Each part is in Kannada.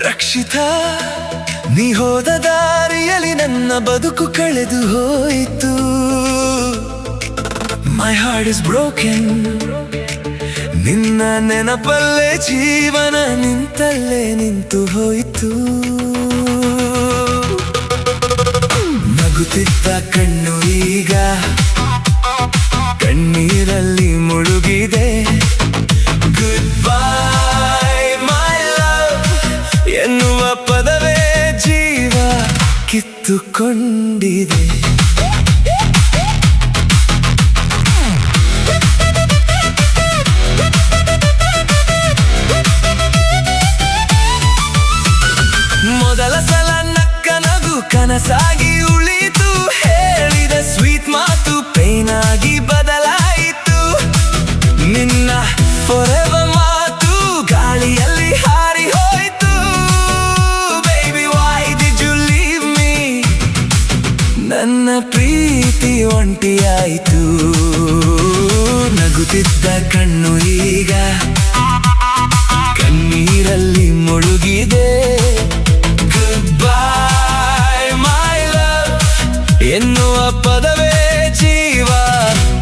ರಕ್ಷಿತಾ, ನೀ ಹೋದ ದಾರಿಯಲ್ಲಿ ನನ್ನ ಬದುಕು ಕಳೆದು ಹೋಯಿತು. My heart is broken. ನಿನ್ನ ನೆನಪಲ್ಲೇ ಜೀವನ ನಿಂತಲ್ಲೇ ನಿಂತು ಹೋಯಿತು. ನಗುತ್ತಿದ್ದ ಕಣ್ಣು ಈಗ ಕಣ್ಣೀರಲ್ಲಿ ಮುಳುಗಿದೆ. ಗುಡ್ ಬೈ ಮೈ ಲವ್ ಎನ್ನುವ ಪದವೇ ಜೀವ ಕಿತ್ತುಕೊಂಡಿದೆ. ಮೊದಲ ಸಲ ನಕ್ಕ ನಗು ಕನಸಾಗಿ ಉಳಿತು. ಹೇಳಿದ ಸ್ವೀಟ್ ಮಾತು ಪೇನ್ ಆಗಿ ಬದಲಾಯಿತು. ನಿನ್ನ ಫಾರೆವರ್ ಮಾತು ಗಾಳಿಯಲ್ಲಿ ಹಾರಿ ಹೋಯಿತು. Baby why did you leave me? ನನ್ನ ಪ್ರೀತಿ ಒಂಟಿಯಾಯಿತು. ನಗುತ್ತಿದ್ದ ಕಣ್ಣು ಈಗ ಕಣ್ಣೀರಲ್ಲಿ ಮುಳುಗಿದೆ. ಎನ್ನುವ ಪದವೇ ಜೀವ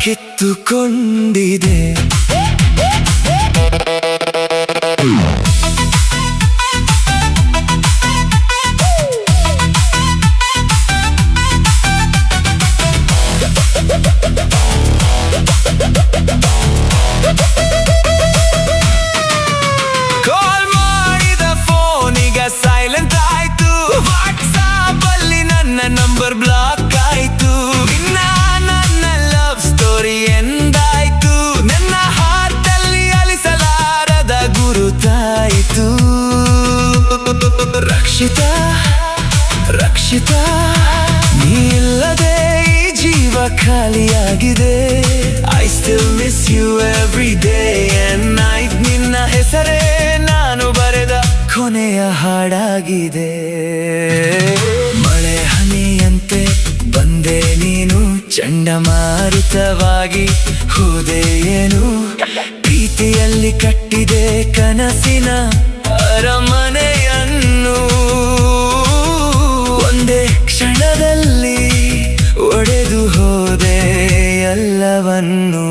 ಕಿತ್ತುಕೊಂಡಿದೆ. ಕಾಲ್ ಮಾಡಿದ ಫೋನಿಗ ಸೈಲೆಂಟ್ ಆಯ್ತು. ವಾಟ್ಸಾಪ್ ಅಲ್ಲಿ ನನ್ನ ನಂಬರ್ ಬ್ಲಾಕ್ ಆಯ್ತು. ನನ್ನ ಲವ್ ಸ್ಟೋರಿ ಎಂದಾಯ್ತು. ನನ್ನ ಹಾರ್ಟ್ ಅಲ್ಲಿ ಅಲಿಸಲಾರದ ಗುರುತಾಯಿತು. ರಕ್ಷಿತಾ, ರಕ್ಷಿತಾ, ನೀ ಇಲ್ಲದೆ ಈ ಜೀವ ಖಾಲಿಯಾಗಿದೆ. I still miss you every day and night. ನಿನ್ನ ಹೆಸರೇ ನಾನು ಬರೆದ ಕೊನೆಯ ಹಾಡಾಗಿದೆ. ಮಳೆ ಹನಿಯಂತೆ ಬಂದೆ ನೀನು, ಚಂಡಮಾರುತವಾಗಿ ಹೋದೆ ಏನು. ಪ್ರೀತಿಯಲ್ಲಿ ಕಟ್ಟಿದೆ ಕನಸಿನ ಅರಮನೆಯನ್ನು. ಒಂದೇ ಕ್ಷಣದಲ್ಲಿ ಒಡೆದು ಹೋದೆ ಎಲ್ಲವನ್ನೂ.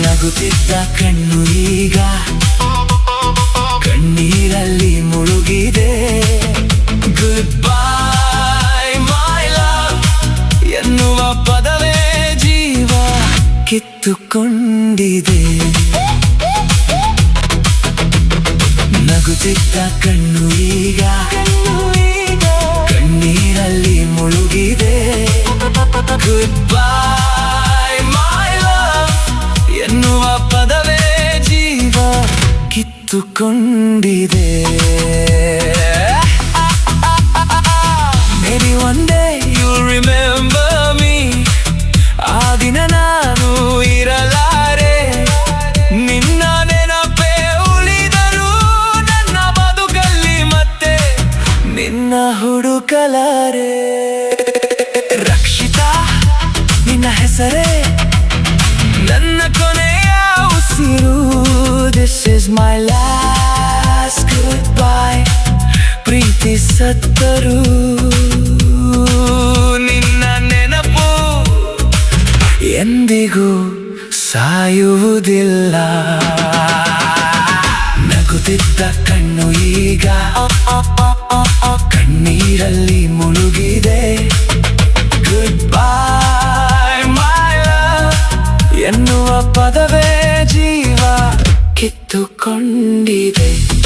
ನಗುತ್ತಿದ್ದ ಕಣ್ಣು ಈಗ ಕಣ್ಣೀರಲ್ಲಿ ಮುಳುಗಿದೆ. ಗುಡ್ ಬೈ ಮೈ ಲವ್ ಎನ್ನುವ ಪದವೇ ಜೀವ ಕಿತ್ತುಕೊಂಡಿದೆ. ನಗುತ್ತಿದ್ದ ಕಣ್ಣು ಈಗ ಕಣ್ಣೀರಲ್ಲಿ ಮುಳುಗಿದೆ. ಗುಡ್ ಬೈ ಮೈ ಲವ್ ಎನ್ನುವ ಪದವೇ ಜೀವ ಕಿತ್ತುಕೊಂಡಿದೆ. Maybe one day you'll remember me. ಆ ದಿನ ನಾನು ಇರಲಾರೆ. ನಿನ್ನ ನೆನಪೇ ಉಳಿದರೂ ನನ್ನ ಬದುಕಲ್ಲಿ ಮತ್ತೆ ನಿನ್ನ ಹುಡುಕಲಾರೆ. ರಕ್ಷಿತಾ, ನಿನ್ನ ಹೆಸರೇ ನನ್ನ ಕೊನೆಯ ಉಸಿರು. This is my last goodbye. ಪ್ರೀತಿ ಸತ್ತರೂ ನಿನ್ನ ನೆನಪು ಎಂದಿಗೂ ಸಾಯುವುದಿಲ್ಲ. ನಗುತ್ತಿದ್ದ ಕಣ್ಣು ಈಗ ಕಣ್ಣೀರಲ್ಲಿ ಮುಳುಗಿದೆ. ಗುಡ್ ಬೈ ಮೈ ಲವ್ ಎನ್ನುವ ಪದವೇ ಜೀವ ಕಿತ್ತುಕೊಂಡಿದೆ.